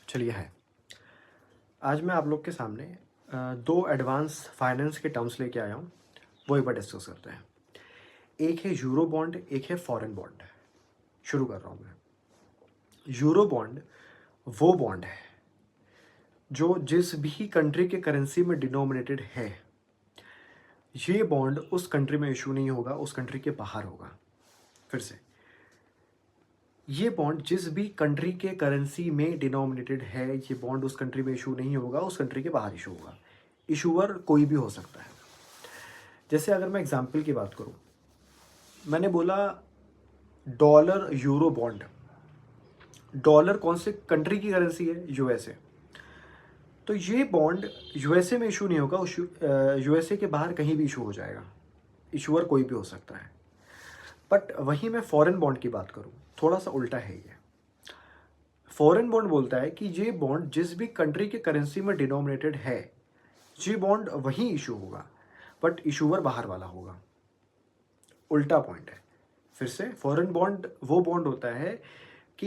चलिए है, आज मैं आप लोग के सामने दो एडवांस फाइनेंस के टर्म्स लेके आया हूँ, वो एक बार डिस्कस करते हैं। एक है यूरो बॉन्ड, एक है फॉरेन बॉन्ड। शुरू कर रहा हूँ मैं। यूरो बॉन्ड वो बॉन्ड है जो जिस भी कंट्री के करेंसी में डिनोमिनेटेड है। ये बॉन्ड उस कंट्री में इशू नहीं होगा, उस कंट्री के बाहर होगा। फिर से, ये बॉन्ड जिस भी कंट्री के करेंसी में डिनोमिनेटेड है, ये बॉन्ड उस कंट्री में इशू नहीं होगा, उस कंट्री के बाहर इशू होगा। इशूअर कोई भी हो सकता है। जैसे अगर मैं एग्जांपल की बात करूं, मैंने बोला डॉलर यूरो बॉन्ड। डॉलर कौन से कंट्री की करेंसी है? यूएसए। तो ये बॉन्ड यूएसए में इशू नहीं होगा, यूएसए के बाहर कहीं भी इशू हो जाएगा। इशूअर कोई भी हो सकता है। बट वहीं मैं फॉरेन बॉन्ड की बात करूं, थोड़ा सा उल्टा है ये। फॉरेन बॉन्ड बोलता है कि ये बॉन्ड जिस भी कंट्री के करेंसी में डिनोमिनेटेड है, ये बॉन्ड वहीं इशू होगा, बट इशूअर बाहर वाला होगा। उल्टा पॉइंट है। फिर से, फॉरेन बॉन्ड वो बॉन्ड होता है कि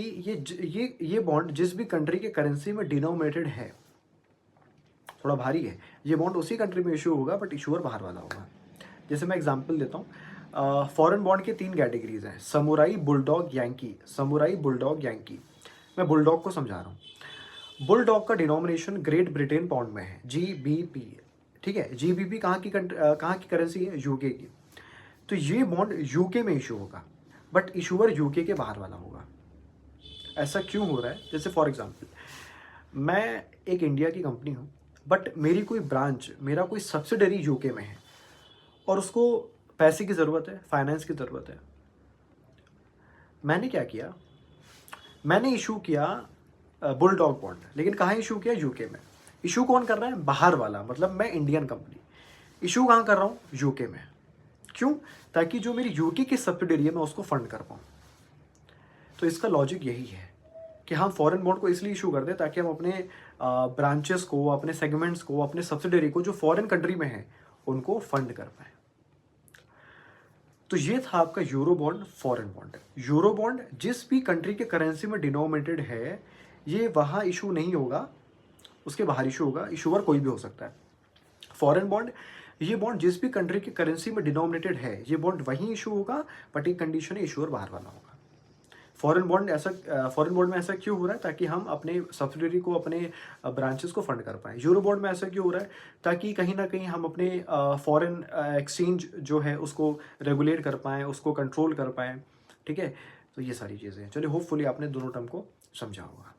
ये बॉन्ड जिस भी कंट्री के करेंसी में डिनोमिनेटेड है, थोड़ा भारी है, ये बॉन्ड उसी कंट्री में इशू होगा, बट इशूअर बाहर वाला होगा। जैसे मैं एग्जांपल देता हूँ, फॉरेन बॉन्ड के 3 कैटेगरीज हैं: samurai, bulldog, Yankee. Samurai, bulldog, Yankee. मैं बुलडॉग को समझा रहा हूँ। बुलडॉग का डिनोमिनेशन ग्रेट ब्रिटेन पाउंड में है, GBP। ठीक है, GBP कहाँ की करेंसी है? यूके की। तो ये बॉन्ड यूके में इशू होगा, बट इशूअर यूके के बाहर वाला होगा। ऐसा क्यों हो रहा है? जैसे फॉर एग्जांपल, मैं एक इंडिया की कंपनी हूँ, बट मेरी कोई ब्रांच, मेरा कोई सब्सिडरी यूके में है, और उसको पैसे की ज़रूरत है, फाइनेंस की ज़रूरत है। मैंने क्या किया? मैंने इशू किया बुलडॉग बॉन्ड, लेकिन कहाँ इशू किया? यूके में। इशू कौन कर रहा है? बाहर वाला, मतलब मैं इंडियन कंपनी। इशू कहाँ कर रहा हूँ? यूके में। क्यों? ताकि जो मेरी यूके की सब्सिडरी है, मैं उसको फंड कर पाऊँ। तो इसका लॉजिक यही है कि हम फॉरेन बॉन्ड को इसलिए इशू करते हैं ताकि हम अपने ब्रांचेस को, अपने सेगमेंट्स को, अपने सब्सिडरी को जो फॉरेन कंट्री में है, उनको फंड कर पाए। तो ये था आपका euro bond, foreign bond. Euro bond जिस भी कंट्री के करेंसी में डिनोमिनेटेड है, ये वहाँ इशू नहीं होगा, उसके बाहर इशू होगा। इशूअर कोई भी हो सकता है। फॉरेन बॉन्ड, ये बॉन्ड जिस भी कंट्री की करेंसी में डिनोमिनेटेड है, ये बॉन्ड वहीं इशू होगा, बट एक कंडीशन है, इशूअर बाहर वाला होगा। फॉरेन बॉन्ड में ऐसा क्यों हो रहा है? ताकि हम अपने सब्सिडरी को, अपने ब्रांचेस को फंड कर पाएँ। यूरो बॉन्ड में ऐसा क्यों हो रहा है? ताकि कहीं ना कहीं हम अपने फॉरेन एक्सचेंज जो है उसको रेगुलेट कर पाएँ, उसको कंट्रोल कर पाएँ। ठीक है, तो ये सारी चीज़ें हैं। चलिए, होपफुली आपने दोनों टर्म को समझा होगा।